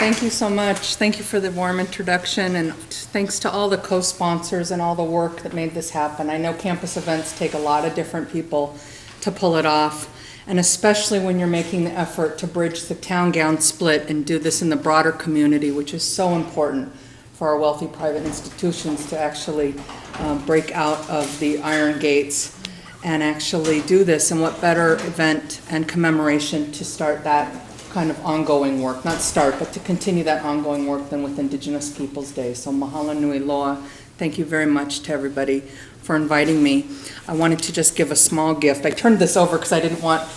Thank you so much. Thank you for the warm introduction, and thanks to all the co-sponsors and all the work that made this happen. I know campus events take a lot of different people to pull it off, and especially when you're making the effort to bridge the town-gown split and do this in the broader community, which is so important for our wealthy private institutions to actually break out of the iron gates and actually do this. And what better event and commemoration to start that kind of ongoing work, not start, but to continue that ongoing work than with Indigenous Peoples Day. So mahalo nui loa. Thank you very much to everybody for inviting me. I wanted to just give a small gift. I turned this over because I didn't want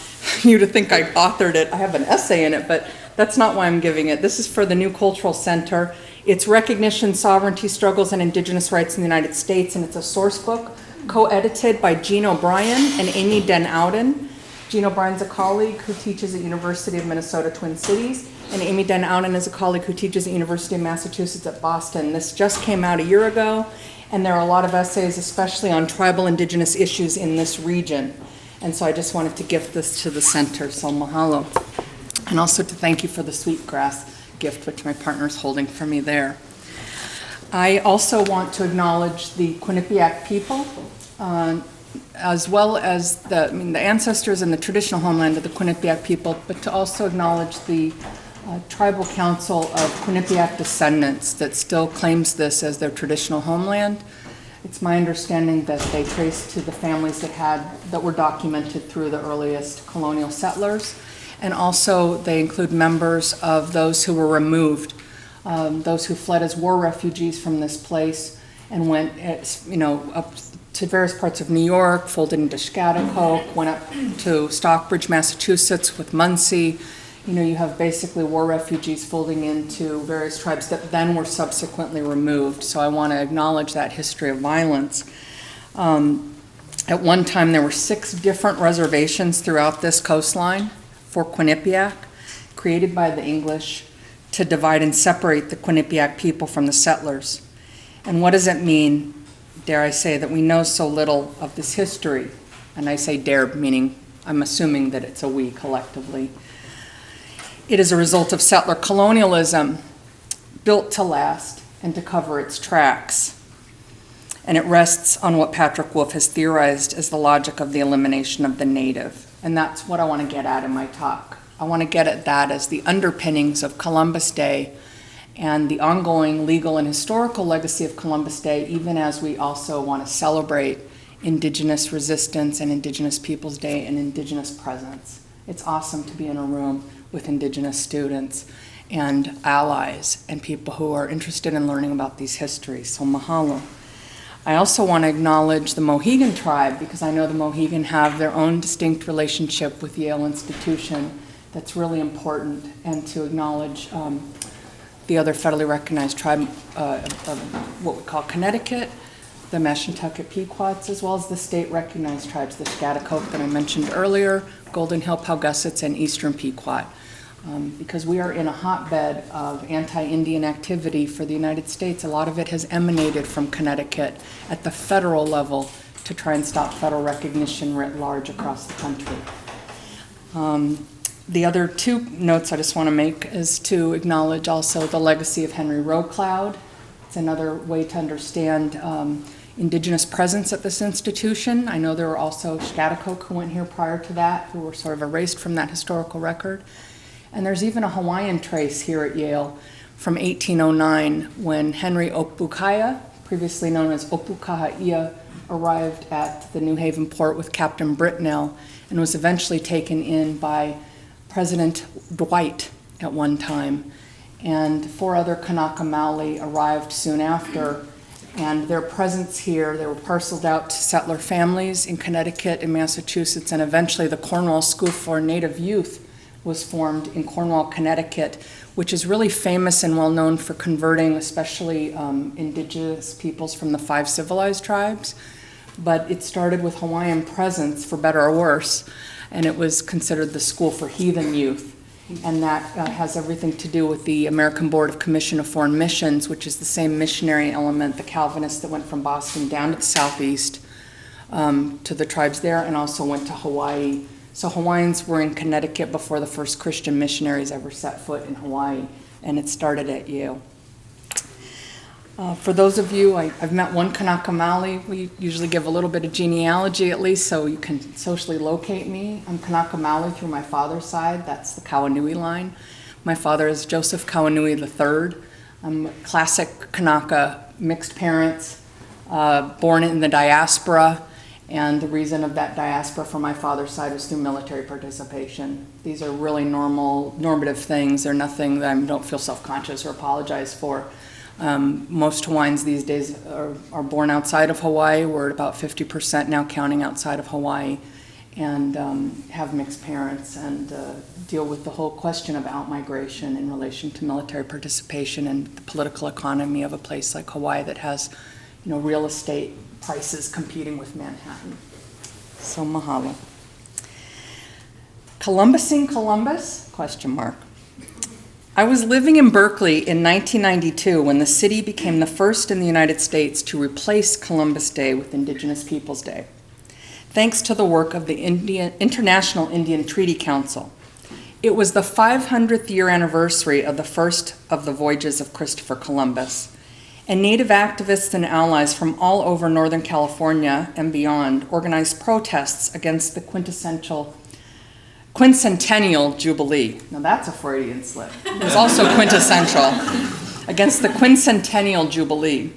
you to think I authored it. I have an essay in it, but that's not why I'm giving it. This is for the New Cultural Center. It's Recognition, Sovereignty, Struggles, and Indigenous Rights in the United States, and it's a source book co-edited by Jean O'Brien and Amy Den Ouden. Jean O'Brien's a colleague who teaches at University of Minnesota Twin Cities, and Amy Den Ouden is a colleague who teaches at University of Massachusetts at Boston. This just came out a year ago, and there are a lot of essays, especially on tribal indigenous issues in this region. And so I just wanted to gift this to the center, so mahalo. And also to thank you for the sweetgrass gift, which my partner is holding for me there. I also want to acknowledge the Quinnipiac people, as well as the ancestors and the traditional homeland of the Quinnipiac people, but to also acknowledge the Tribal Council of Quinnipiac Descendants that still claims this as their traditional homeland. It's my understanding that they trace to the families that were documented through the earliest colonial settlers, and also they include members of those who were removed, those who fled as war refugees from this place and went, up to various parts of New York, folded into Schaghticoke, went up to Stockbridge, Massachusetts with Muncie. You have basically war refugees folding into various tribes that then were subsequently removed. So I want to acknowledge that history of violence. At one time, there were 6 different reservations throughout this coastline for Quinnipiac, created by the English to divide and separate the Quinnipiac people from the settlers. And what does it mean, dare I say, that we know so little of this history? And I say dare, meaning I'm assuming that it's a we collectively. It is a result of settler colonialism built to last and to cover its tracks. And it rests on what Patrick Wolfe has theorized as the logic of the elimination of the native. And that's what I want to get at in my talk. I want to get at that as the underpinnings of Columbus Day and the ongoing legal and historical legacy of Columbus Day, even as we also want to celebrate Indigenous resistance and Indigenous Peoples Day and Indigenous presence. It's awesome to be in a room with Indigenous students and allies and people who are interested in learning about these histories, so mahalo. I also want to acknowledge the Mohegan tribe, because I know the Mohegan have their own distinct relationship with Yale Institution that's really important, and to acknowledge the other federally recognized tribe of what we call Connecticut, the Mashantucket Pequots, as well as the state recognized tribes, the Schaghticoke that I mentioned earlier, Golden Hill Paugussets, and Eastern Pequot. Because we are in a hotbed of anti-Indian activity for the United States. A lot of it has emanated from Connecticut at the federal level to try and stop federal recognition writ large across the country. The other 2 notes I just want to make is to acknowledge also the legacy of Henry Rocloud. It's another way to understand Indigenous presence at this institution. I know there were also Schaghticoke who went here prior to that, who were sort of erased from that historical record. And there's even a Hawaiian trace here at Yale from 1809 when Henry Okpukaya, previously known as Opukaha'ia, arrived at the New Haven port with Captain Britnell and was eventually taken in by President Dwight at one time. And 4 other Kanaka Maoli arrived soon after, and their presence here, they were parceled out to settler families in Connecticut and Massachusetts, and eventually the Cornwall School for Native Youth was formed in Cornwall, Connecticut, which is really famous and well known for converting especially Indigenous peoples from the 5 civilized tribes. But it started with Hawaiian presence, for better or worse, and it was considered the school for heathen youth. And that has everything to do with the American Board of Commission of Foreign Missions, which is the same missionary element, the Calvinists that went from Boston down to the southeast to the tribes there, and also went to Hawaii. So Hawaiians were in Connecticut before the first Christian missionaries ever set foot in Hawaii. and it started at Yale. For those of you, I've met one Kanaka Maoli. We usually give a little bit of genealogy at least so you can socially locate me. I'm Kanaka Maoli through my father's side. That's the Kauanui line. My father is Joseph Kauanui III. I'm classic Kanaka, mixed parents, born in the diaspora. And the reason of that diaspora for my father's side was through military participation. These are really normative things. They're nothing that I don't feel self-conscious or apologize for. Most Hawaiians these days are born outside of Hawaii. We're at about 50% now counting outside of Hawaii, and have mixed parents, and deal with the whole question of out-migration in relation to military participation and the political economy of a place like Hawaii that has, real estate prices competing with Manhattan. So mahalo. Columbusing Columbus? ? I was living in Berkeley in 1992 when the city became the first in the United States to replace Columbus Day with Indigenous Peoples Day, thanks to the work of the International Indian Treaty Council. It was the 500th year anniversary of the first of the voyages of Christopher Columbus, and Native activists and allies from all over Northern California and beyond organized protests against the quincentennial Jubilee. Now that's a Freudian slip. It was also quintessential. Against the quincentennial Jubilee.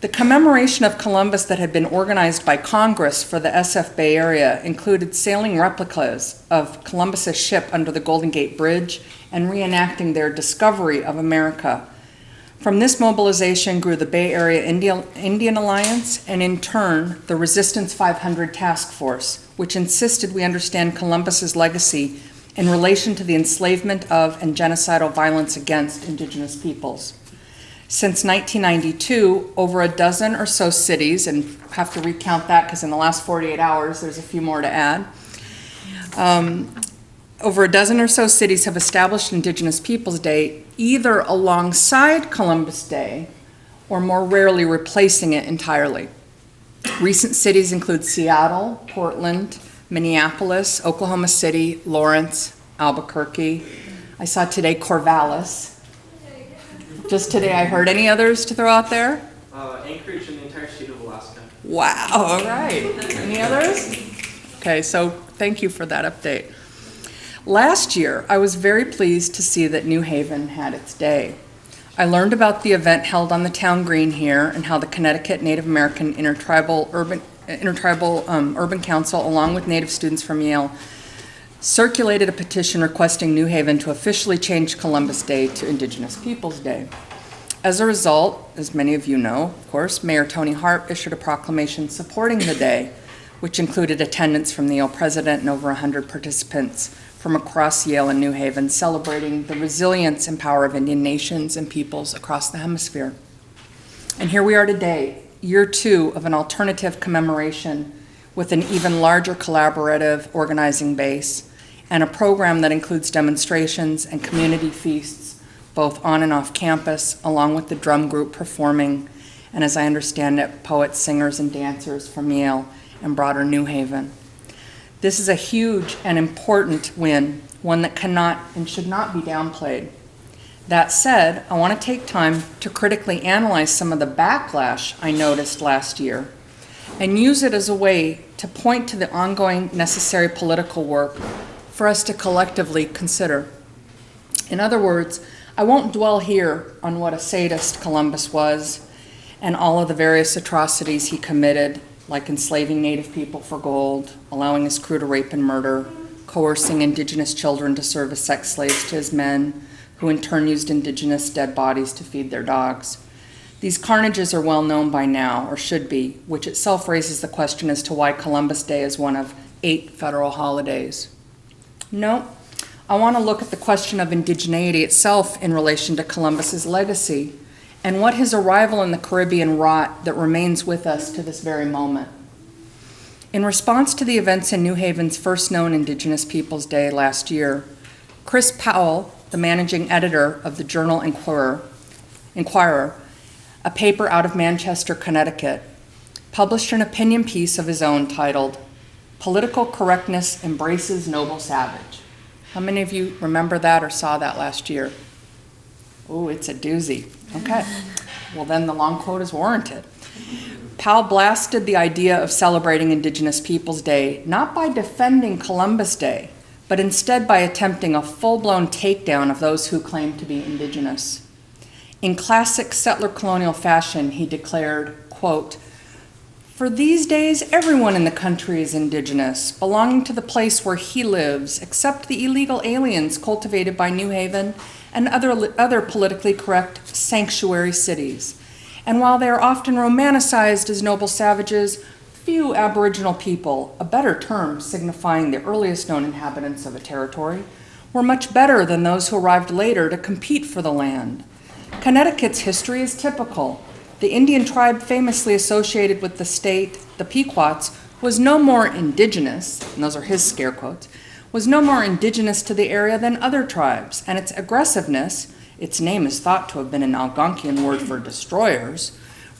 The commemoration of Columbus that had been organized by Congress for the SF Bay Area included sailing replicas of Columbus's ship under the Golden Gate Bridge and reenacting their discovery of America. From this mobilization grew the Bay Area Indian Alliance, and in turn, the Resistance 500 Task Force, which insisted we understand Columbus's legacy in relation to the enslavement of and genocidal violence against Indigenous peoples. Since 1992, over a dozen or so cities, and I have to recount that because in the last 48 hours, there's a few more to add. Over a dozen or so cities have established Indigenous Peoples Day either alongside Columbus Day or more rarely replacing it entirely. Recent cities include Seattle, Portland, Minneapolis, Oklahoma City, Lawrence, Albuquerque. I saw today Corvallis. Just today I heard. Any others to throw out there? Anchorage and the entire state of Alaska. Wow, all right. Any others? Okay, so thank you for that update. Last year, I was very pleased to see that New Haven had its day. I learned about the event held on the town green here and how the Connecticut Native American Intertribal Urban Council, along with Native students from Yale, circulated a petition requesting New Haven to officially change Columbus Day to Indigenous Peoples Day. As a result, as many of you know, of course, Mayor Tony Harp issued a proclamation supporting the day, which included attendance from the Yale president and over 100 participants from across Yale and New Haven, celebrating the resilience and power of Indian nations and peoples across the hemisphere. And here we are today, year 2 of an alternative commemoration with an even larger collaborative organizing base and a program that includes demonstrations and community feasts, both on and off campus, along with the drum group performing, and as I understand it, poets, singers, and dancers from Yale and broader New Haven. This is a huge and important win, one that cannot and should not be downplayed. That said, I want to take time to critically analyze some of the backlash I noticed last year and use it as a way to point to the ongoing necessary political work for us to collectively consider. In other words, I won't dwell here on what a sadist Columbus was and all of the various atrocities he committed, like enslaving Native people for gold, allowing his crew to rape and murder, coercing Indigenous children to serve as sex slaves to his men, who in turn used Indigenous dead bodies to feed their dogs. These carnages are well known by now, or should be, which itself raises the question as to why Columbus Day is one of 8 federal holidays. No, I want to look at the question of indigeneity itself in relation to Columbus's legacy and what his arrival in the Caribbean wrought that remains with us to this very moment. In response to the events in New Haven's first known Indigenous Peoples Day last year, Chris Powell, the managing editor of the journal Inquirer, a paper out of Manchester, Connecticut, published an opinion piece of his own titled, "Political Correctness Embraces Noble Savage." How many of you remember that or saw that last year? Oh, it's a doozy. Okay. Well, then the long quote is warranted. Powell blasted the idea of celebrating Indigenous Peoples Day not by defending Columbus Day, but instead by attempting a full-blown takedown of those who claim to be indigenous. In classic settler colonial fashion, he declared, quote, "For these days, everyone in the country is indigenous, belonging to the place where he lives, except the illegal aliens cultivated by New Haven and other politically correct sanctuary cities. And while they are often romanticized as noble savages, few Aboriginal people, a better term signifying the earliest known inhabitants of a territory, were much better than those who arrived later to compete for the land. Connecticut's history is typical. The Indian tribe famously associated with the state, the Pequots, was no more indigenous, and those are his scare quotes, was no more indigenous to the area than other tribes, and its aggressiveness, its name is thought to have been an Algonquian word for destroyers,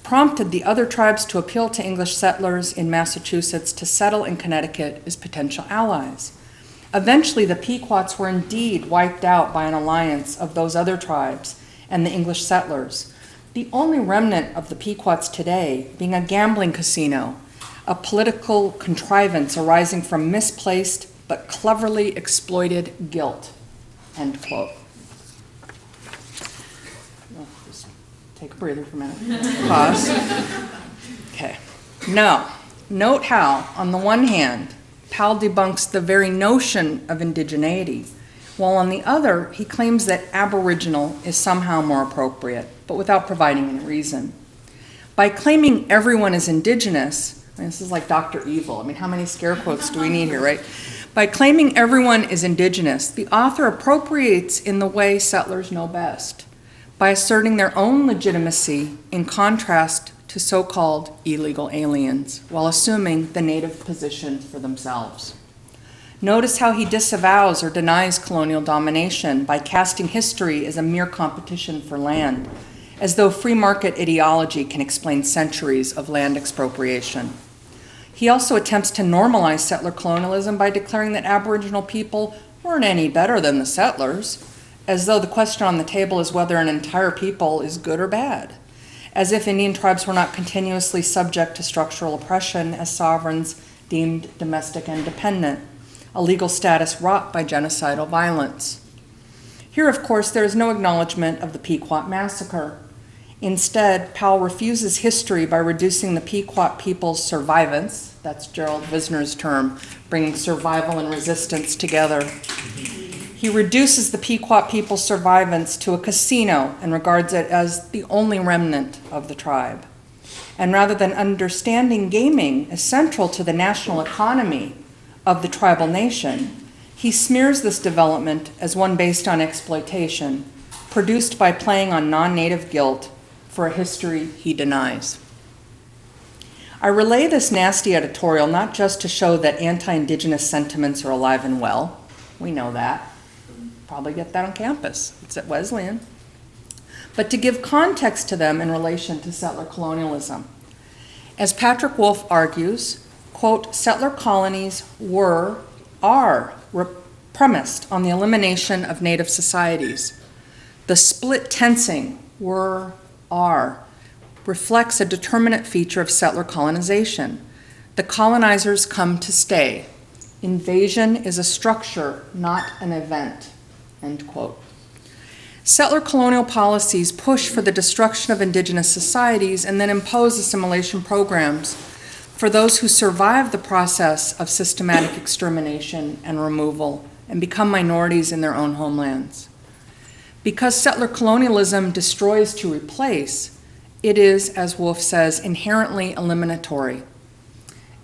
prompted the other tribes to appeal to English settlers in Massachusetts to settle in Connecticut as potential allies. Eventually, the Pequots were indeed wiped out by an alliance of those other tribes and the English settlers, the only remnant of the Pequots today being a gambling casino, a political contrivance arising from misplaced but cleverly exploited guilt," end quote. Just take a breather for a minute. Pause. Okay. No. Note how, on the one hand, Powell debunks the very notion of indigeneity, while on the other, he claims that Aboriginal is somehow more appropriate, but without providing any reason. By claiming everyone is indigenous, and this is like Dr. Evil. I mean, how many scare quotes do we need here, right? By claiming everyone is indigenous, the author appropriates in the way settlers know best, by asserting their own legitimacy in contrast to so-called illegal aliens, while assuming the native position for themselves. Notice how he disavows or denies colonial domination by casting history as a mere competition for land, as though free market ideology can explain centuries of land expropriation. He also attempts to normalize settler colonialism by declaring that Aboriginal people weren't any better than the settlers, as though the question on the table is whether an entire people is good or bad, as if Indian tribes were not continuously subject to structural oppression as sovereigns deemed domestic and dependent, a legal status wrought by genocidal violence. Here, of course, there is no acknowledgement of the Pequot massacre. Instead, Powell refuses history by reducing the Pequot people's survivance, that's Gerald Visner's term, bringing survival and resistance together. He reduces the Pequot people's survivance to a casino and regards it as the only remnant of the tribe. And rather than understanding gaming as central to the national economy of the tribal nation, he smears this development as one based on exploitation, produced by playing on non-native guilt for a history he denies. I relay this nasty editorial not just to show that anti-Indigenous sentiments are alive and well. We know that. Probably get that on campus. It's at Wesleyan. But to give context to them in relation to settler colonialism. As Patrick Wolf argues, quote, settler colonies are premised on the elimination of native societies. The split tensing are reflects a determinate feature of settler colonization. The colonizers come to stay. Invasion is a structure, not an event, end quote. Settler colonial policies push for the destruction of indigenous societies and then impose assimilation programs for those who survive the process of systematic extermination and removal and become minorities in their own homelands. Because settler colonialism destroys to replace, it is, as Wolf says, inherently eliminatory.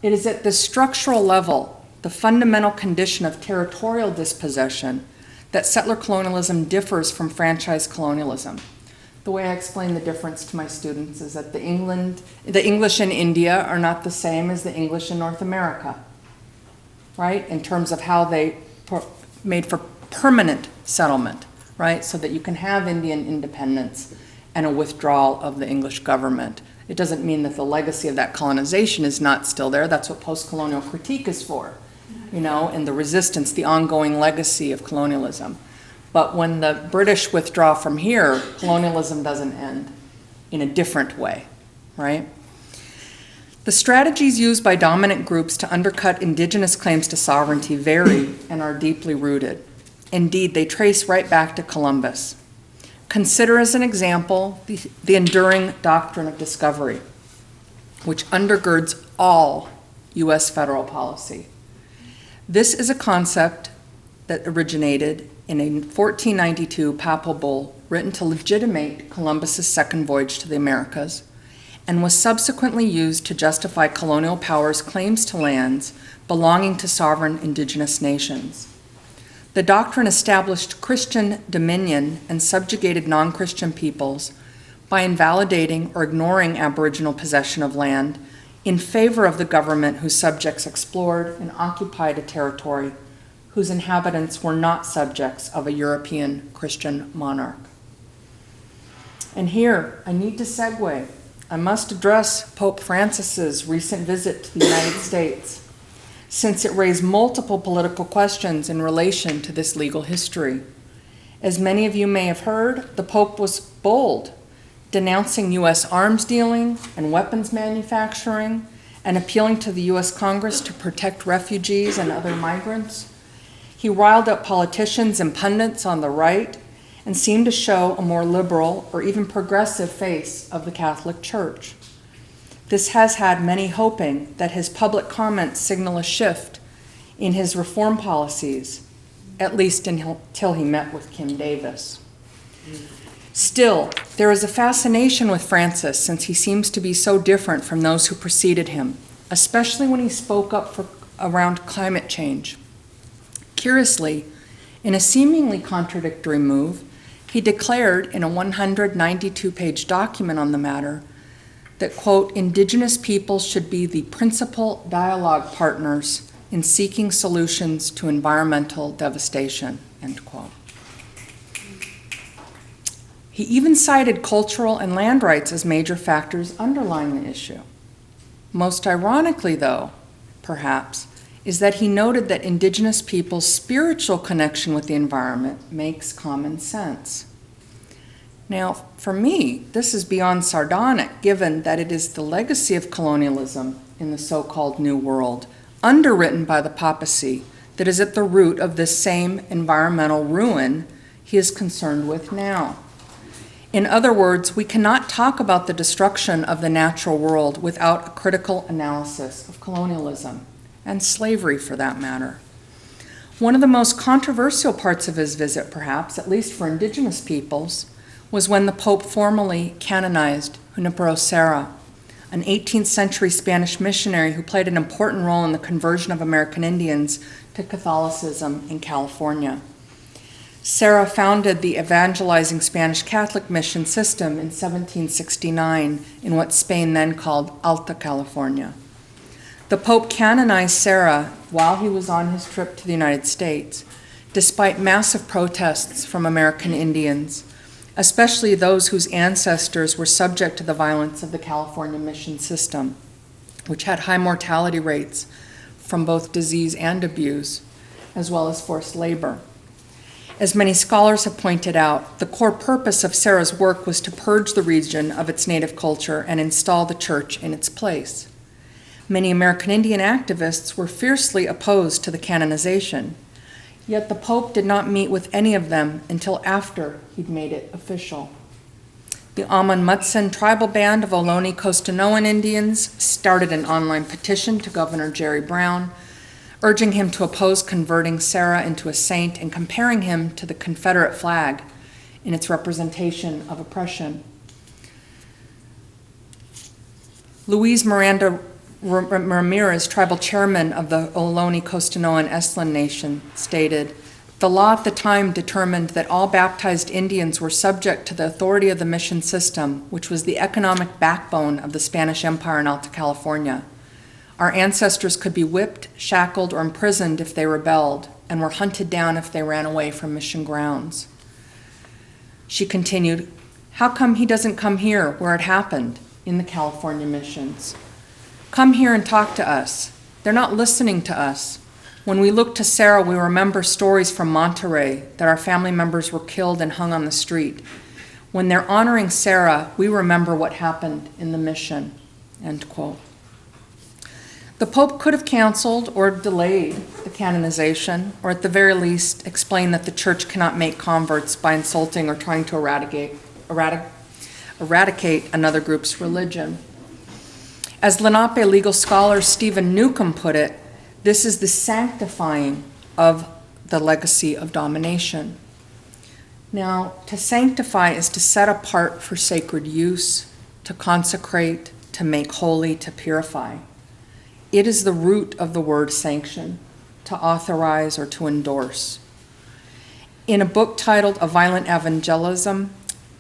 It is at the structural level, the fundamental condition of territorial dispossession, that settler colonialism differs from franchise colonialism. The way I explain the difference to my students is that the English in India are not the same as the English in North America, right? In terms of how they made for permanent settlement, right? So that you can have Indian independence and a withdrawal of the English government. It doesn't mean that the legacy of that colonization is not still there. That's what post-colonial critique is for, you know, and the resistance, the ongoing legacy of colonialism. But when the British withdraw from here, colonialism doesn't end in a different way, right? The strategies used by dominant groups to undercut indigenous claims to sovereignty vary and are deeply rooted. Indeed, they trace right back to Columbus. Consider as an example the enduring doctrine of discovery, which undergirds all U.S. federal policy. This is a concept that originated in a 1492 papal bull written to legitimate Columbus's second voyage to the Americas, and was subsequently used to justify colonial powers' claims to lands belonging to sovereign indigenous nations. The doctrine established Christian dominion and subjugated non-Christian peoples by invalidating or ignoring Aboriginal possession of land in favor of the government whose subjects explored and occupied a territory whose inhabitants were not subjects of a European Christian monarch. And here, I need to segue. I must address Pope Francis's recent visit to the United States, since it raised multiple political questions in relation to this legal history. As many of you may have heard, the Pope was bold, denouncing U.S. arms dealing and weapons manufacturing, and appealing to the U.S. Congress to protect refugees and other migrants. He riled up politicians and pundits on the right and seemed to show a more liberal or even progressive face of the Catholic Church. This has had many hoping that his public comments signal a shift in his reform policies, at least until he met with Kim Davis. Still, there is a fascination with Francis since he seems to be so different from those who preceded him, especially when he spoke up around climate change. Curiously, in a seemingly contradictory move, he declared in a 192-page document on the matter that, quote, Indigenous peoples should be the principal dialogue partners in seeking solutions to environmental devastation, end quote. He even cited cultural and land rights as major factors underlying the issue. Most ironically, though, perhaps, is that he noted that Indigenous peoples' spiritual connection with the environment makes common sense. Now, for me, this is beyond sardonic, given that it is the legacy of colonialism in the so-called New World, underwritten by the papacy, that is at the root of this same environmental ruin he is concerned with now. In other words, we cannot talk about the destruction of the natural world without a critical analysis of colonialism, and slavery for that matter. One of the most controversial parts of his visit, perhaps, at least for Indigenous peoples, was when the Pope formally canonized Junipero Serra, an 18th century Spanish missionary who played an important role in the conversion of American Indians to Catholicism in California. Serra founded the evangelizing Spanish Catholic mission system in 1769 in what Spain then called Alta California. The Pope canonized Serra while he was on his trip to the United States, despite massive protests from American Indians, especially those whose ancestors were subject to the violence of the California mission system, which had high mortality rates from both disease and abuse, as well as forced labor. As many scholars have pointed out, the core purpose of Serra's work was to purge the region of its native culture and install the church in its place. Many American Indian activists were fiercely opposed to the canonization, yet the Pope did not meet with any of them until after he'd made it official. The Amon Mutsun tribal band of Ohlone Costanoan Indians started an online petition to Governor Jerry Brown, urging him to oppose converting Serra into a saint and comparing him to the Confederate flag in its representation of oppression. Luis Miranda Ramirez, tribal chairman of the Ohlone Costanoan Estland Nation, stated, "The law at the time determined that all baptized Indians were subject to the authority of the mission system, which was the economic backbone of the Spanish Empire in Alta California. Our ancestors could be whipped, shackled, or imprisoned if they rebelled, and were hunted down if they ran away from mission grounds." She continued, "How come he doesn't come here where it happened, in the California missions? Come here and talk to us. They're not listening to us. When we look to Sarah, we remember stories from Monterey that our family members were killed and hung on the street. When they're honoring Sarah, we remember what happened in the mission, end quote. The Pope could have canceled or delayed the canonization, or at the very least explained that the Church cannot make converts by insulting or trying to eradicate another group's religion. As Lenape legal scholar Stephen Newcomb put it, this is the sanctifying of the legacy of domination. Now, to sanctify is to set apart for sacred use, to consecrate, to make holy, to purify. It is the root of the word sanction, to authorize or to endorse. In a book titled A Violent Evangelism,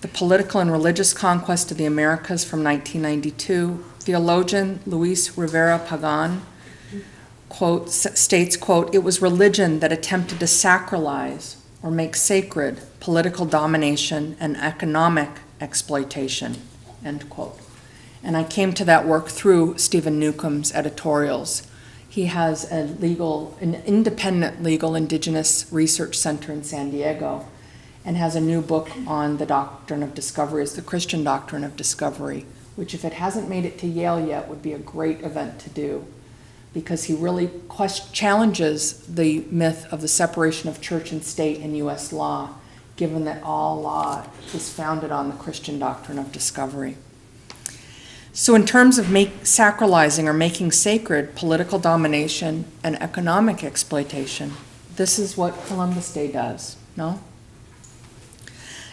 The Political and Religious Conquest of the Americas from 1992, theologian Luis Rivera Pagan states, quote, "It was religion that attempted to sacralize or make sacred political domination and economic exploitation," end quote. And I came to that work through Stephen Newcomb's editorials. He has an independent legal indigenous research center in San Diego and has a new book on the doctrine of discovery, it's the Christian doctrine of discovery, which if it hasn't made it to Yale yet would be a great event to do, because he really challenges the myth of the separation of church and state in U.S. law, given that all law is founded on the Christian doctrine of discovery. So in terms of sacralizing or making sacred political domination and economic exploitation, this is what Columbus Day does, no?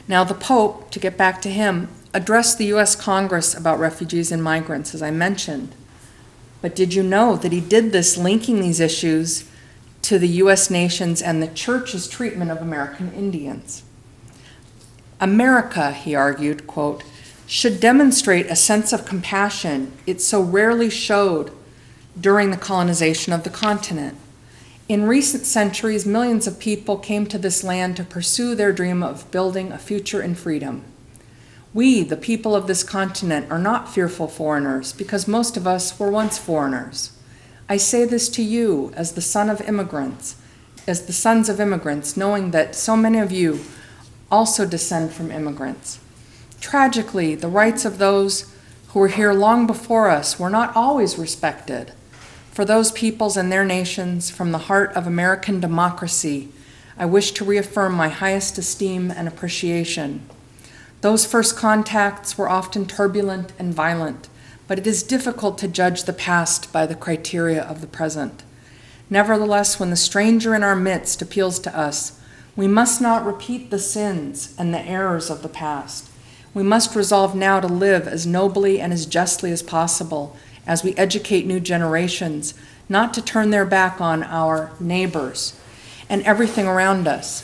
Now the Pope, to get back to him, addressed the U.S. Congress about refugees and migrants, as I mentioned. But did you know that he did this linking these issues to the U.S. nation's and the Church's treatment of American Indians? America, he argued, quote, should demonstrate a sense of compassion it so rarely showed during the colonization of the continent. In recent centuries, millions of people came to this land to pursue their dream of building a future in freedom. We, the people of this continent, are not fearful foreigners because most of us were once foreigners. I say this to you as the sons of immigrants, knowing that so many of you also descend from immigrants. Tragically, the rights of those who were here long before us were not always respected. For those peoples and their nations, from the heart of American democracy, I wish to reaffirm my highest esteem and appreciation. Those first contacts were often turbulent and violent, but it is difficult to judge the past by the criteria of the present. Nevertheless, when the stranger in our midst appeals to us, we must not repeat the sins and the errors of the past. We must resolve now to live as nobly and as justly as possible as we educate new generations, not to turn their back on our neighbors and everything around us.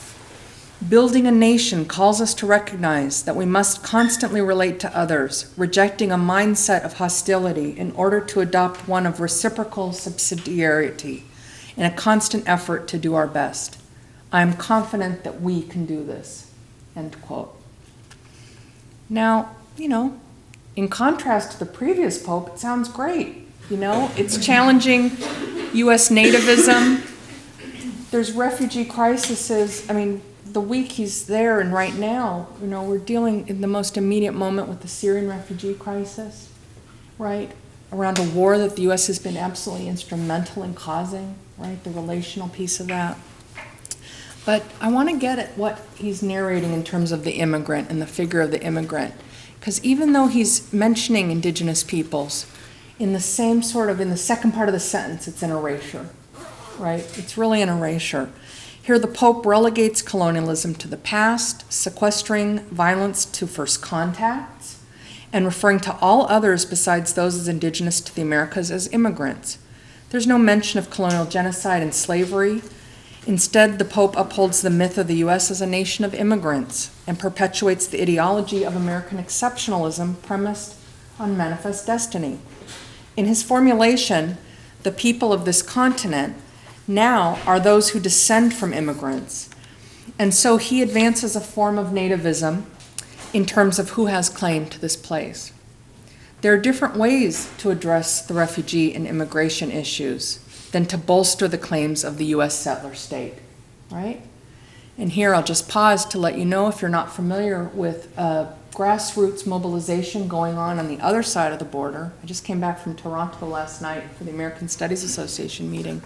Building a nation calls us to recognize that we must constantly relate to others, rejecting a mindset of hostility in order to adopt one of reciprocal subsidiarity in a constant effort to do our best. I am confident that we can do this, end quote. Now, in contrast to the previous pope, it sounds great. It's challenging U.S. nativism. There's refugee crises. The week he's there and right now, we're dealing in the most immediate moment with the Syrian refugee crisis, right? Around a war that the U.S. has been absolutely instrumental in causing, right? The relational piece of that. But I want to get at what he's narrating in terms of the immigrant and the figure of the immigrant. Because even though he's mentioning indigenous peoples, in the second part of the sentence, it's an erasure, right? It's really an erasure. Here the Pope relegates colonialism to the past, sequestering violence to first contacts, and referring to all others besides those as indigenous to the Americas as immigrants. There's no mention of colonial genocide and slavery. Instead, the Pope upholds the myth of the U.S. as a nation of immigrants and perpetuates the ideology of American exceptionalism premised on manifest destiny. In his formulation, the people of this continent now are those who descend from immigrants. And so he advances a form of nativism in terms of who has claim to this place. There are different ways to address the refugee and immigration issues. than to bolster the claims of the U.S. settler state, right? And here I'll just pause to let you know, if you're not familiar with grassroots mobilization going on the other side of the border. I just came back from Toronto last night for the American Studies Association meeting.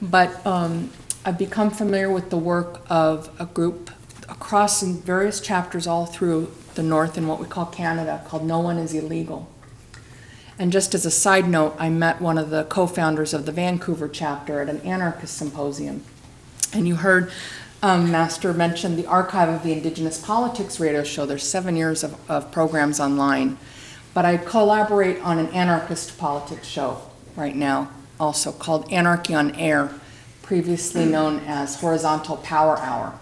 But I've become familiar with the work of a group across in various chapters all through the North in what we call Canada, called No One is Illegal. And just as a side note, I met one of the co-founders of the Vancouver chapter at an anarchist symposium. And you heard Master mention the archive of the Indigenous Politics radio show. There's 7 years of programs online. But I collaborate on an anarchist politics show right now, also called Anarchy on Air, previously known as Horizontal Power Hour.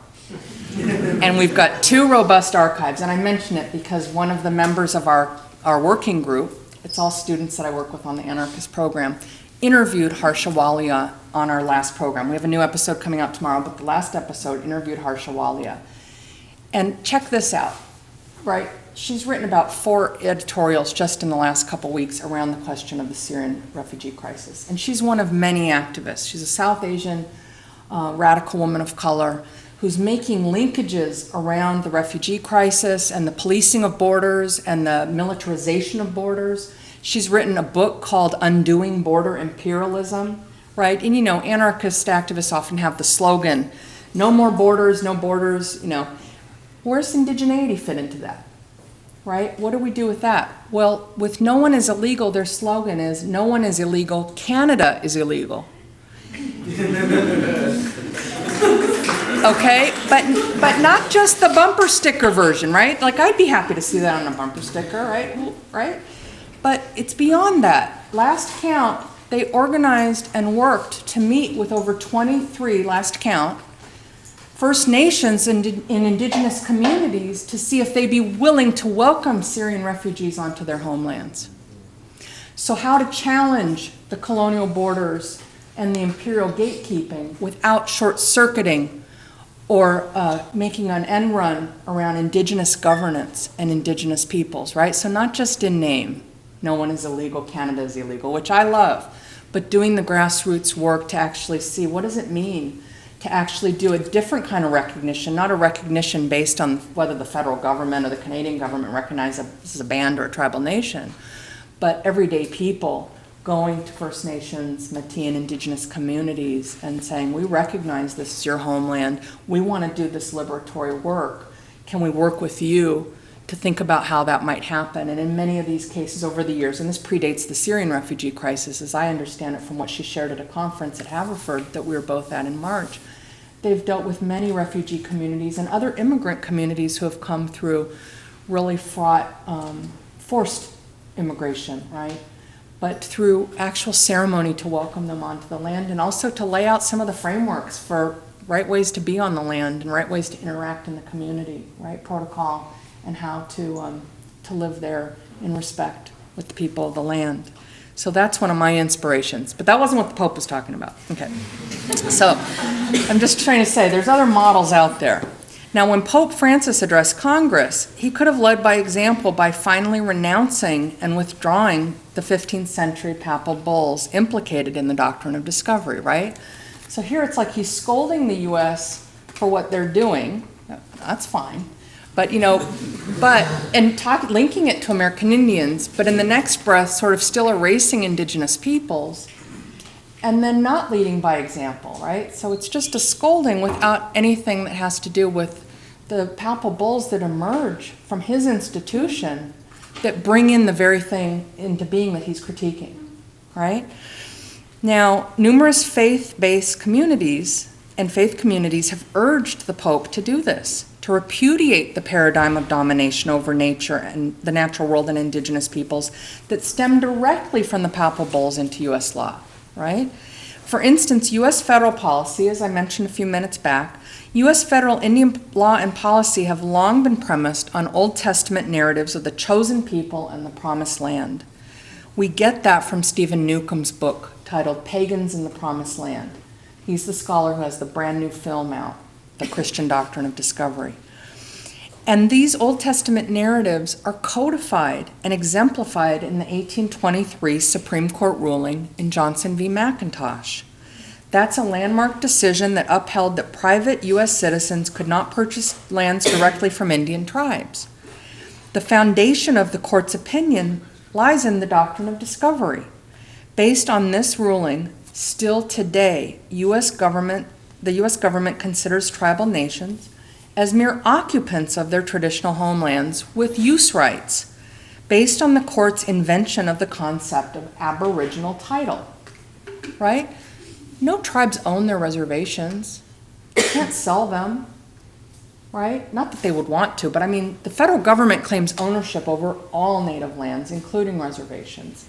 And we've got 2 robust archives, and I mention it because one of the members of our working group, it's all students that I work with on the anarchist program, interviewed Harsha Walia on our last program. We have a new episode coming out tomorrow, but the last episode interviewed Harsha Walia. And check this out, right? She's written about 4 editorials just in the last couple weeks around the question of the Syrian refugee crisis. And she's one of many activists. She's a South Asian radical woman of color who's making linkages around the refugee crisis and the policing of borders and the militarization of borders. She's written a book called Undoing Border Imperialism, right? And you know, anarchist activists often have the slogan, no more borders, no borders, you know. Where's indigeneity fit into that, right? What do we do with that? Well, with No One is Illegal, their slogan is, no one is illegal, Canada is illegal. Okay, but not just the bumper sticker version, right? Like, I'd be happy to see that on a bumper sticker, right? But it's beyond that. Last count, they organized and worked to meet with over 23, last count, First Nations and indigenous communities to see if they'd be willing to welcome Syrian refugees onto their homelands. So how to challenge the colonial borders and the imperial gatekeeping without short-circuiting or making an end run around indigenous governance and indigenous peoples, right? So not just in name, no one is illegal, Canada is illegal, which I love, but doing the grassroots work to actually see what does it mean to actually do a different kind of recognition, not a recognition based on whether the federal government or the Canadian government recognize this is a band or a tribal nation, but everyday people going to First Nations, Métis, and indigenous communities and saying, we recognize this is your homeland, we want to do this liberatory work. Can we work with you to think about how that might happen? And in many of these cases over the years, and this predates the Syrian refugee crisis, as I understand it from what she shared at a conference at Haverford that we were both at in March, they've dealt with many refugee communities and other immigrant communities who have come through really fraught, forced immigration, right? But through actual ceremony to welcome them onto the land and also to lay out some of the frameworks for right ways to be on the land and right ways to interact in the community, right? Protocol and how to live there in respect with the people of the land. So that's one of my inspirations. But that wasn't what the Pope was talking about. Okay. So I'm just trying to say there's other models out there. Now, when Pope Francis addressed Congress, he could have led by example by finally renouncing and withdrawing the 15th century papal bulls implicated in the doctrine of discovery, right? So here it's like he's scolding the U.S. for what they're doing. That's fine. But, you know, linking it to American Indians, but in the next breath sort of still erasing indigenous peoples and then not leading by example, right? So it's just a scolding without anything that has to do with the papal bulls that emerge from his institution that bring in the very thing into being that he's critiquing, right? Now, numerous faith-based communities and faith communities have urged the Pope to do this, to repudiate the paradigm of domination over nature and the natural world and indigenous peoples that stem directly from the papal bulls into U.S. law, right? For instance, U.S. federal policy, as I mentioned a few minutes back, U.S. federal Indian law and policy have long been premised on Old Testament narratives of the chosen people and the promised land. We get that from Stephen Newcomb's book titled Pagans in the Promised Land. He's the scholar who has the brand new film out, The Christian Doctrine of Discovery. And these Old Testament narratives are codified and exemplified in the 1823 Supreme Court ruling in Johnson v. McIntosh. That's a landmark decision that upheld that private U.S. citizens could not purchase lands directly from Indian tribes. The foundation of the court's opinion lies in the doctrine of discovery. Based on this ruling, still today, the U.S. government considers tribal nations as mere occupants of their traditional homelands with use rights, based on the court's invention of the concept of aboriginal title, right? No tribes own their reservations. You can't sell them, right? Not that they would want to, but I mean, the federal government claims ownership over all native lands, including reservations.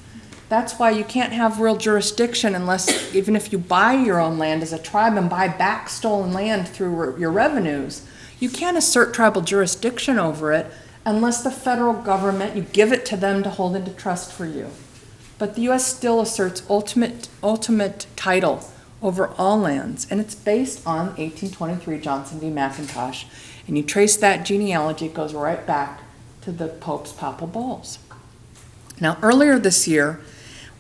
That's why you can't have real jurisdiction unless, even if you buy your own land as a tribe and buy back stolen land through your revenues, you can't assert tribal jurisdiction over it unless the federal government, you give it to them to hold into trust for you. But the U.S. still asserts ultimate title over all lands, and it's based on 1823 Johnson v. McIntosh. And you trace that genealogy, it goes right back to the Pope's papal bulls. Now, earlier this year,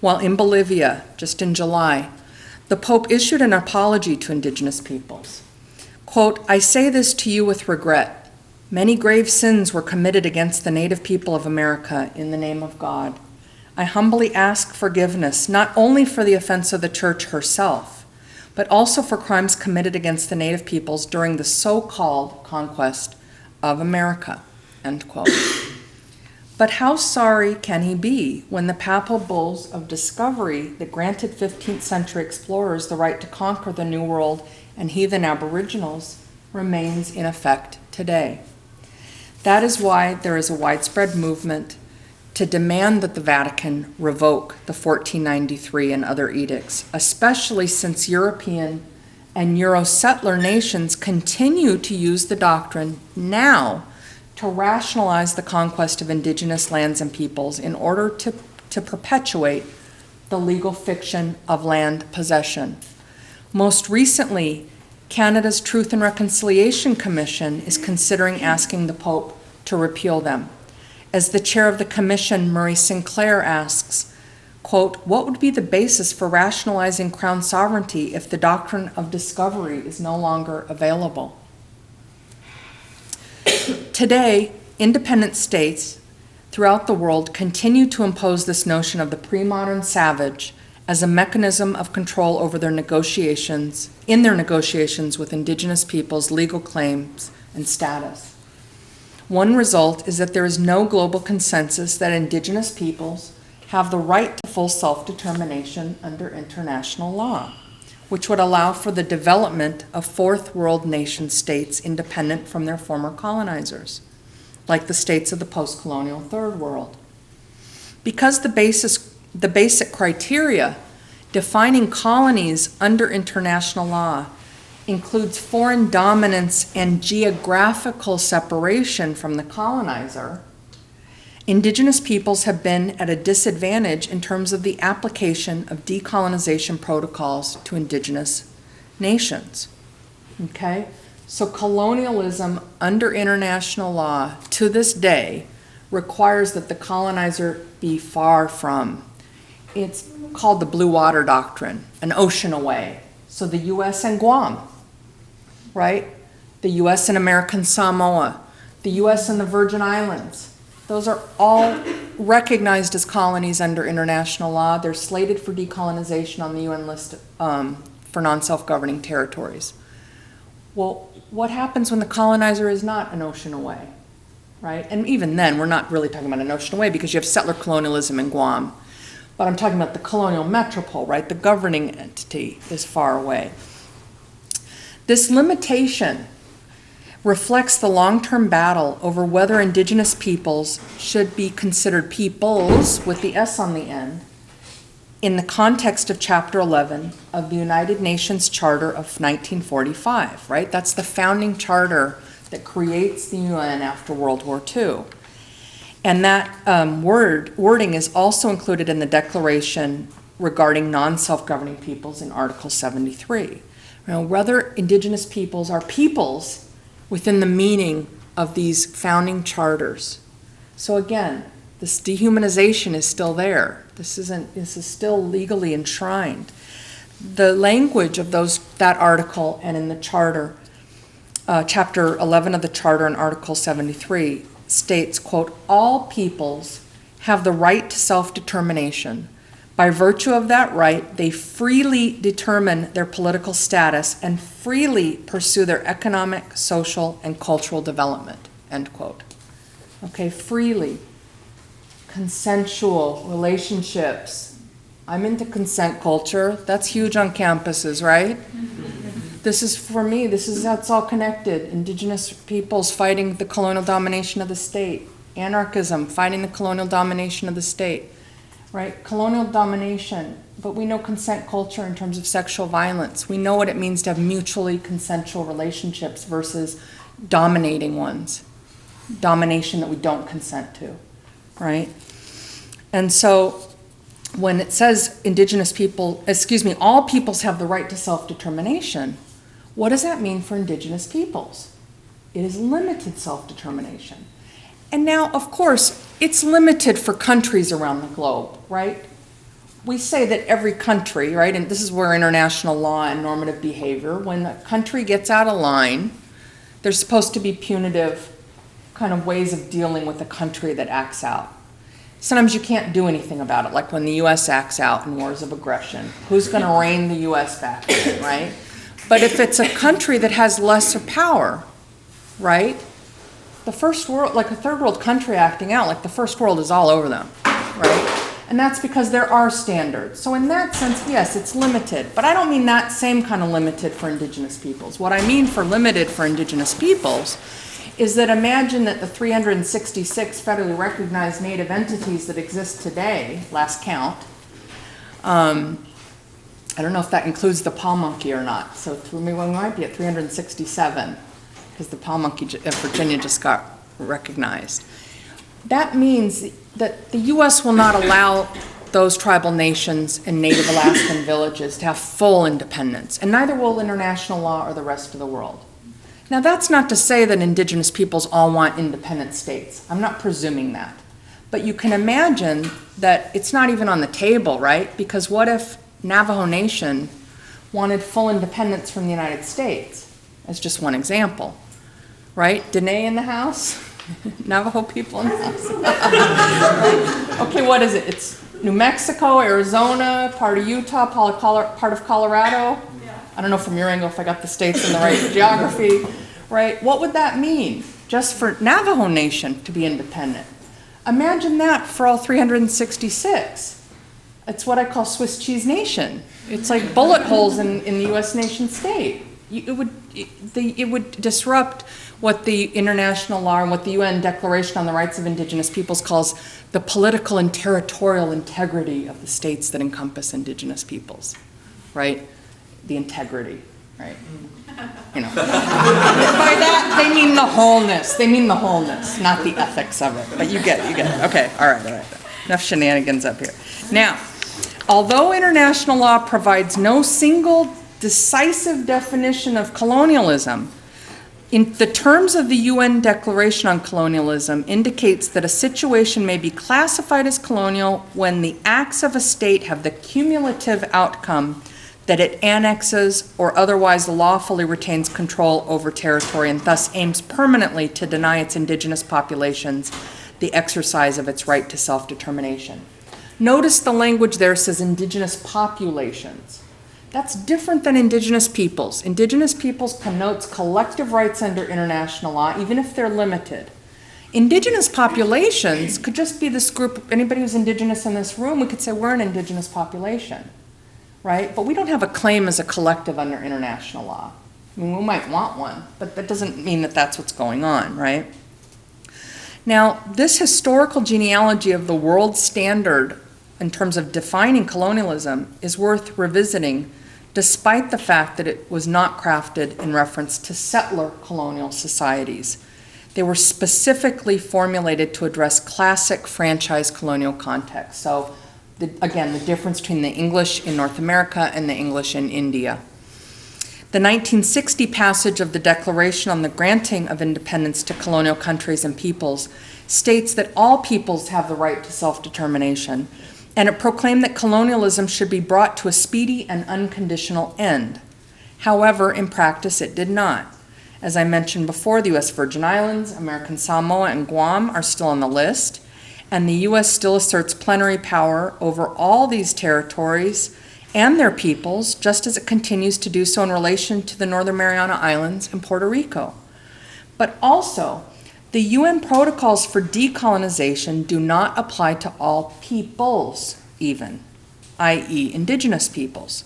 while in Bolivia, just in July, the Pope issued an apology to Indigenous peoples. Quote, "I say this to you with regret. Many grave sins were committed against the native people of America in the name of God. I humbly ask forgiveness, not only for the offense of the Church herself, but also for crimes committed against the native peoples during the so-called conquest of America," end quote. But how sorry can he be when the papal bulls of discovery that granted 15th century explorers the right to conquer the New World and heathen aboriginals remains in effect today? That is why there is a widespread movement to demand that the Vatican revoke the 1493 and other edicts, especially since European and Euro-settler nations continue to use the doctrine now to rationalize the conquest of indigenous lands and peoples in order to perpetuate the legal fiction of land possession. Most recently, Canada's Truth and Reconciliation Commission is considering asking the Pope to repeal them. As the chair of the commission, Murray Sinclair, asks, quote, "What would be the basis for rationalizing crown sovereignty if the doctrine of discovery is no longer available?" Today, independent states throughout the world continue to impose this notion of the pre-modern savage as a mechanism of control over their negotiations with indigenous peoples' legal claims and status. One result is that there is no global consensus that indigenous peoples have the right to full self-determination under international law, which would allow for the development of fourth world nation states independent from their former colonizers, like the states of the post-colonial third world. Because the basic criteria defining colonies under international law includes foreign dominance and geographical separation from the colonizer, indigenous peoples have been at a disadvantage in terms of the application of decolonization protocols to indigenous nations. Okay? So colonialism under international law to this day requires that the colonizer be far from. It's called the Blue Water Doctrine, an ocean away. So the U.S. and Guam, right? The U.S. and American Samoa, the U.S. and the Virgin Islands. Those are all recognized as colonies under international law. They're slated for decolonization on the UN list for non-self-governing territories. Well, what happens when the colonizer is not an ocean away, right? And even then, we're not really talking about an ocean away because you have settler colonialism in Guam. But I'm talking about the colonial metropole, right? The governing entity is far away. This limitation reflects the long-term battle over whether indigenous peoples should be considered peoples with the S on the end in the context of Chapter 11 of the United Nations Charter of 1945, right? That's the founding charter that creates the UN after World War II. And that wording is also included in the Declaration regarding non-self-governing peoples in Article 73. Now, whether indigenous peoples are peoples within the meaning of these founding charters. So again, this dehumanization is still there. This is still legally enshrined. The language of that article and in the charter, chapter 11 of the charter and article 73 states, quote, all peoples have the right to self-determination. By virtue of that right, they freely determine their political status and freely pursue their economic, social, and cultural development, end quote. Okay, freely. Consensual relationships. I'm into consent culture. That's huge on campuses, right? This is, for me, that's all connected. Indigenous peoples fighting the colonial domination of the state. Anarchism, fighting the colonial domination of the state. Right? Colonial domination, but we know consent culture in terms of sexual violence. We know what it means to have mutually consensual relationships versus dominating ones. Domination that we don't consent to, right? And so when it says all peoples have the right to self-determination, what does that mean for indigenous peoples? It is limited self-determination. And now, of course, it's limited for countries around the globe, right? We say that every country, right, and this is where international law and normative behavior, when a country gets out of line, there's supposed to be punitive kind of ways of dealing with a country that acts out. Sometimes you can't do anything about it, like when the U.S. acts out in wars of aggression. Who's going to rein the U.S. back in, right? But if it's a country that has lesser power, right? The first world, like a third world country acting out, like the first world is all over them, right? And that's because there are standards. So in that sense, yes, it's limited. But I don't mean that same kind of limited for indigenous peoples. What I mean for limited for indigenous peoples is that imagine that the 366 federally recognized native entities that exist today, last count, I don't know if that includes the paw monkey or not. So we might be at 367. Because the paw monkey of Virginia just got recognized. That means that the U.S. will not allow those tribal nations and native Alaskan villages to have full independence, and neither will international law or the rest of the world. Now, that's not to say that indigenous peoples all want independent states. I'm not presuming that. But you can imagine that it's not even on the table, right? Because what if Navajo Nation wanted full independence from the United States? As just one example. Right? Danae in the house? Navajo people in the house? Right? Okay, what is it? It's New Mexico, Arizona, part of Utah, part of Colorado. Yeah. I don't know from your angle if I got the states in the right geography. Right? What would that mean just for Navajo Nation to be independent? Imagine that for all 366. It's what I call Swiss cheese nation. It's like bullet holes in the U.S. nation state. It would disrupt what the international law and what the UN Declaration on the Rights of Indigenous Peoples calls the political and territorial integrity of the states that encompass indigenous peoples, right? The integrity, right? You know. By that, they mean the wholeness. They mean the wholeness, not the ethics of it. But you get it. Okay, all right. Enough shenanigans up here. Now, although international law provides no single decisive definition of colonialism, in the terms of the UN Declaration on Colonialism indicates that a situation may be classified as colonial when the acts of a state have the cumulative outcome that it annexes or otherwise lawfully retains control over territory and thus aims permanently to deny its indigenous populations the exercise of its right to self-determination. Notice the language there says indigenous populations. That's different than indigenous peoples. Indigenous peoples connotes collective rights under international law, even if they're limited. Indigenous populations could just be this group, anybody who's indigenous in this room, we could say we're an indigenous population, right? But we don't have a claim as a collective under international law. I mean, we might want one, but that doesn't mean that that's what's going on, right? Now, this historical genealogy of the world standard in terms of defining colonialism is worth revisiting, despite the fact that it was not crafted in reference to settler colonial societies. They were specifically formulated to address classic franchise colonial contexts. So, again, the difference between the English in North America and the English in India. The 1960 passage of the Declaration on the Granting of Independence to Colonial Countries and Peoples states that all peoples have the right to self-determination, and it proclaimed that colonialism should be brought to a speedy and unconditional end. However, in practice, it did not. As I mentioned before, the U.S. Virgin Islands, American Samoa, and Guam are still on the list, and the U.S. still asserts plenary power over all these territories and their peoples, just as it continues to do so in relation to the Northern Mariana Islands and Puerto Rico. But also, the UN protocols for decolonization do not apply to all peoples even, i.e. indigenous peoples,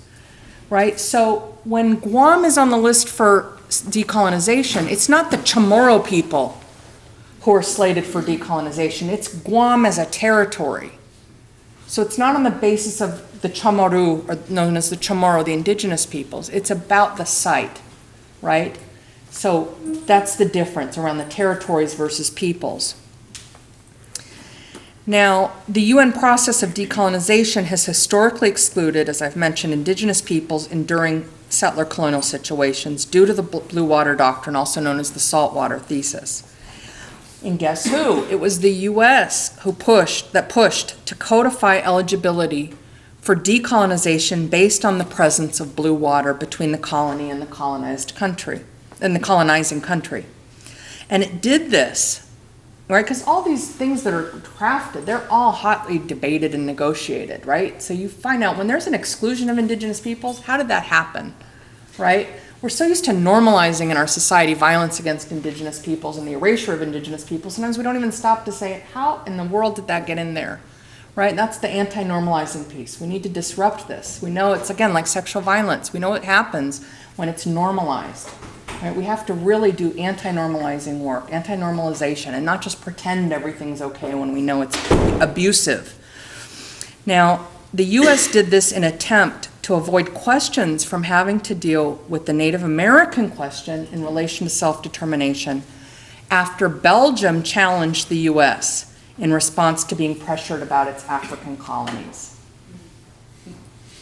right? So when Guam is on the list for decolonization, it's not the Chamorro people who are slated for decolonization, it's Guam as a territory. So it's not on the basis of the Chamorro, or known as the Chamorro, the indigenous peoples. It's about the site, right? So that's the difference around the territories versus peoples. Now, the UN process of decolonization has historically excluded, as I've mentioned, indigenous peoples enduring settler colonial situations due to the Blue Water Doctrine, also known as the Saltwater Thesis. And guess who? It was the U.S. that pushed to codify eligibility for decolonization based on the presence of blue water between the colony and the colonized country, and the colonizing country. And it did this, right? Because all these things that are crafted, they're all hotly debated and negotiated, right? So you find out when there's an exclusion of indigenous peoples, how did that happen, right? We're so used to normalizing in our society violence against indigenous peoples and the erasure of indigenous peoples. Sometimes we don't even stop to say, how in the world did that get in there, right? That's the anti-normalizing piece. We need to disrupt this. We know it's, again, like sexual violence. We know what happens when it's normalized, right? We have to really do anti-normalizing work, anti-normalization, and not just pretend everything's okay when we know it's abusive. Now, the U.S. did this in an attempt to avoid questions from having to deal with the Native American question in relation to self-determination after Belgium challenged the U.S. in response to being pressured about its African colonies.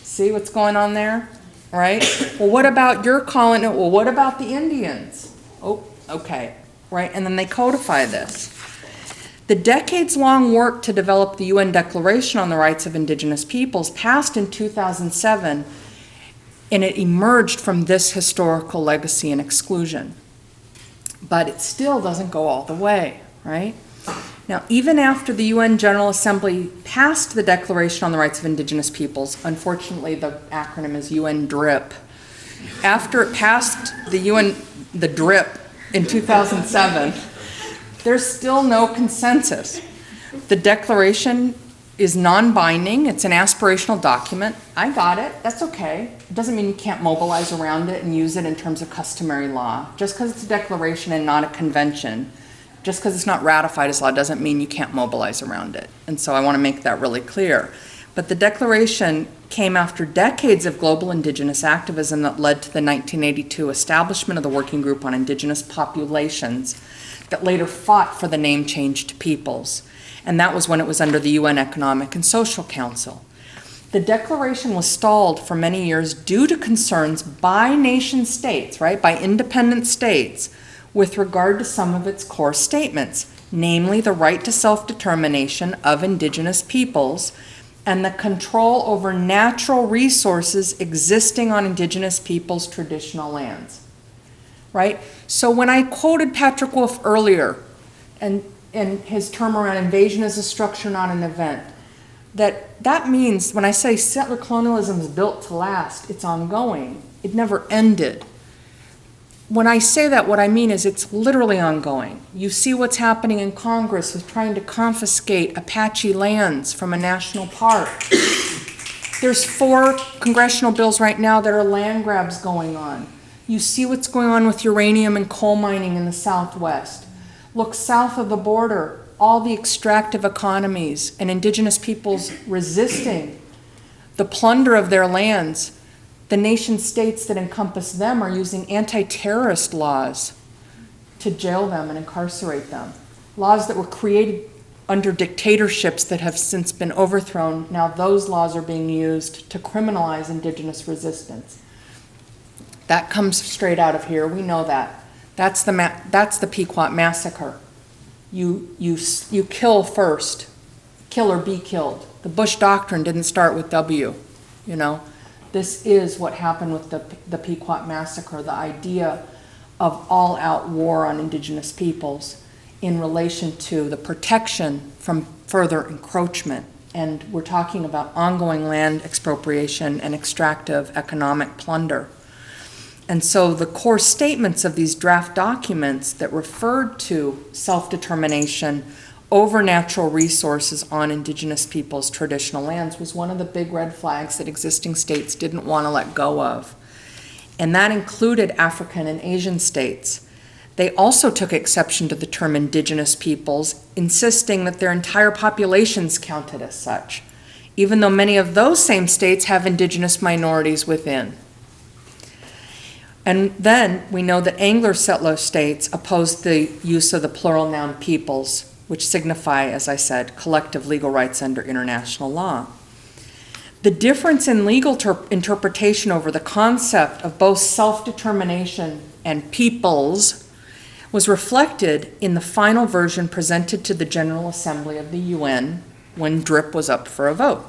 See what's going on there, right? Well, what about your colony? Well, what about the Indians? Oh, okay, right? And then they codify this. The decades-long work to develop the UN Declaration on the Rights of Indigenous Peoples passed in 2007, and it emerged from this historical legacy and exclusion. But it still doesn't go all the way, right? Now, even after the UN General Assembly passed the Declaration on the Rights of Indigenous Peoples, unfortunately the acronym is UN-DRIP, after it passed the DRIP in 2007, there's still no consensus. The declaration is non-binding. It's an aspirational document. I got it. That's okay. It doesn't mean you can't mobilize around it and use it in terms of customary law. Just because it's a declaration and not a convention, just because it's not ratified as law doesn't mean you can't mobilize around it. And so I want to make that really clear. But the declaration came after decades of global indigenous activism that led to the 1982 establishment of the Working Group on Indigenous Populations, that later fought for the name change to Peoples. And that was when it was under the UN Economic and Social Council. The declaration was stalled for many years due to concerns by nation states, right, by independent states, with regard to some of its core statements, namely the right to self-determination of indigenous peoples and the control over natural resources existing on indigenous peoples' traditional lands. Right? So when I quoted Patrick Wolf earlier and his term around invasion as a structure, not an event, that means when I say settler colonialism is built to last, it's ongoing. It never ended. When I say that, what I mean is it's literally ongoing. You see what's happening in Congress with trying to confiscate Apache lands from a national park. There's 4 congressional bills right now that are land grabs going on. You see what's going on with uranium and coal mining in the Southwest. Look south of the border, all the extractive economies and indigenous peoples resisting the plunder of their lands. The nation states that encompass them are using anti-terrorist laws to jail them and incarcerate them. Laws that were created under dictatorships that have since been overthrown. Now those laws are being used to criminalize indigenous resistance. That comes straight out of here. We know that. That's the Pequot massacre. You kill first. Kill or be killed. The Bush Doctrine didn't start with W, you know. This is what happened with the Pequot massacre, the idea of all-out war on indigenous peoples in relation to the protection from further encroachment. And we're talking about ongoing land expropriation and extractive economic plunder. And so the core statements of these draft documents that referred to self-determination over natural resources on indigenous peoples' traditional lands was one of the big red flags that existing states didn't want to let go of. And that included African and Asian states. They also took exception to the term indigenous peoples, insisting that their entire populations counted as such, even though many of those same states have indigenous minorities within. And then we know that Anglo settler states opposed the use of the plural noun peoples, which signify, as I said, collective legal rights under international law. The difference in legal interpretation over the concept of both self-determination and peoples was reflected in the final version presented to the General Assembly of the UN when DRIP was up for a vote.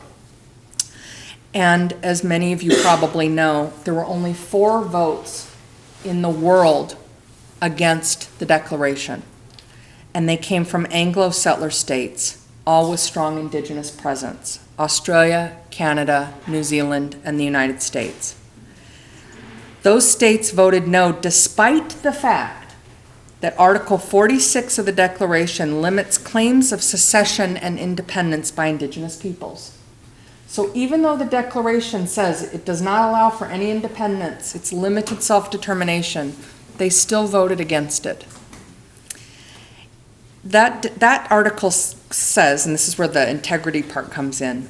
And as many of you probably know, there were only 4 votes in the world against the declaration. And they came from Anglo settler states, all with strong indigenous presence: Australia, Canada, New Zealand, and the United States. Those states voted no despite the fact that Article 46 of the Declaration limits claims of secession and independence by indigenous peoples. So even though the Declaration says it does not allow for any independence, it's limited self-determination, they still voted against it. That article says, and this is where the integrity part comes in,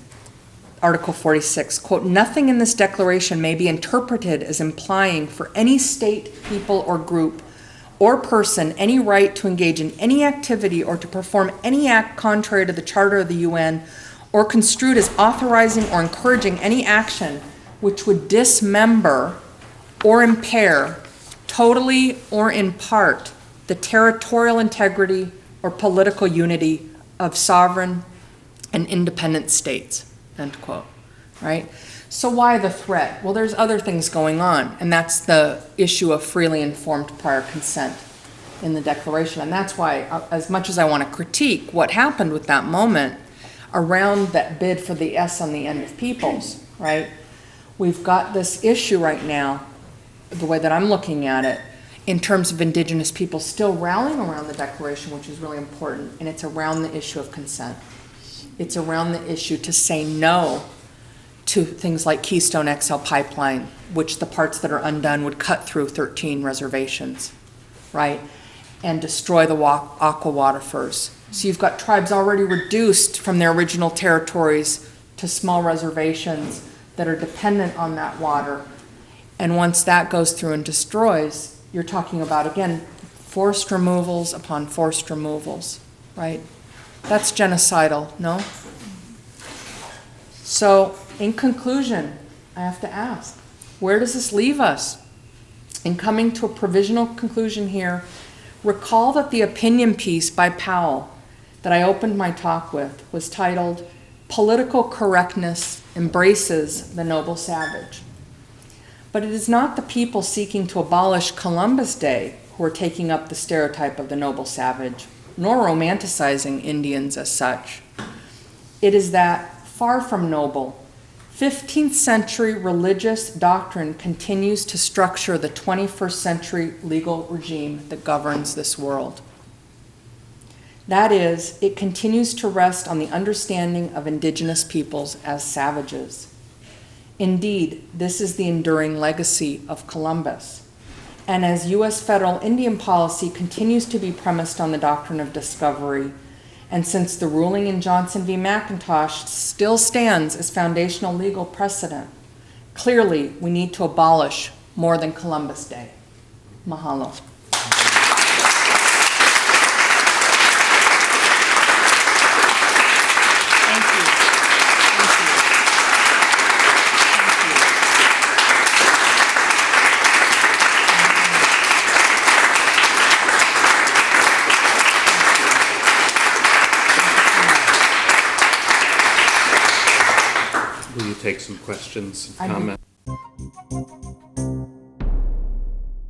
Article 46, quote, "Nothing in this declaration may be interpreted as implying for any state, people, or group, or person any right to engage in any activity or to perform any act contrary to the Charter of the UN, or construed as authorizing or encouraging any action which would dismember or impair, totally or in part, the territorial integrity or political unity of sovereign and independent states," end quote, right? So why the threat? Well, there's other things going on, and that's the issue of freely informed prior consent in the Declaration. And that's why, as much as I want to critique what happened with that moment around that bid for the S on the end of peoples, right? We've got this issue right now, the way that I'm looking at it, in terms of indigenous people still rallying around the Declaration, which is really important, and it's around the issue of consent. It's around the issue to say no to things like Keystone XL pipeline, which the parts that are undone would cut through 13 reservations, right? And destroy the aqua waterfurs. So you've got tribes already reduced from their original territories to small reservations that are dependent on that water. And once that goes through and destroys, you're talking about, again, forced removals upon forced removals, right? That's genocidal, no? So, in conclusion, I have to ask, where does this leave us? In coming to a provisional conclusion here, recall that the opinion piece by Powell that I opened my talk with was titled, "Political Correctness Embraces the Noble Savage." But it is not the people seeking to abolish Columbus Day who are taking up the stereotype of the noble savage, nor romanticizing Indians as such. It is that, far from noble, 15th century religious doctrine continues to structure the 21st century legal regime that governs this world. That is, it continues to rest on the understanding of indigenous peoples as savages. Indeed, this is the enduring legacy of Columbus. And as U.S. federal Indian policy continues to be premised on the doctrine of discovery, and since the ruling in Johnson v. McIntosh still stands as foundational legal precedent, clearly we need to abolish more than Columbus Day. Mahalo. take some questions I'd and be comments.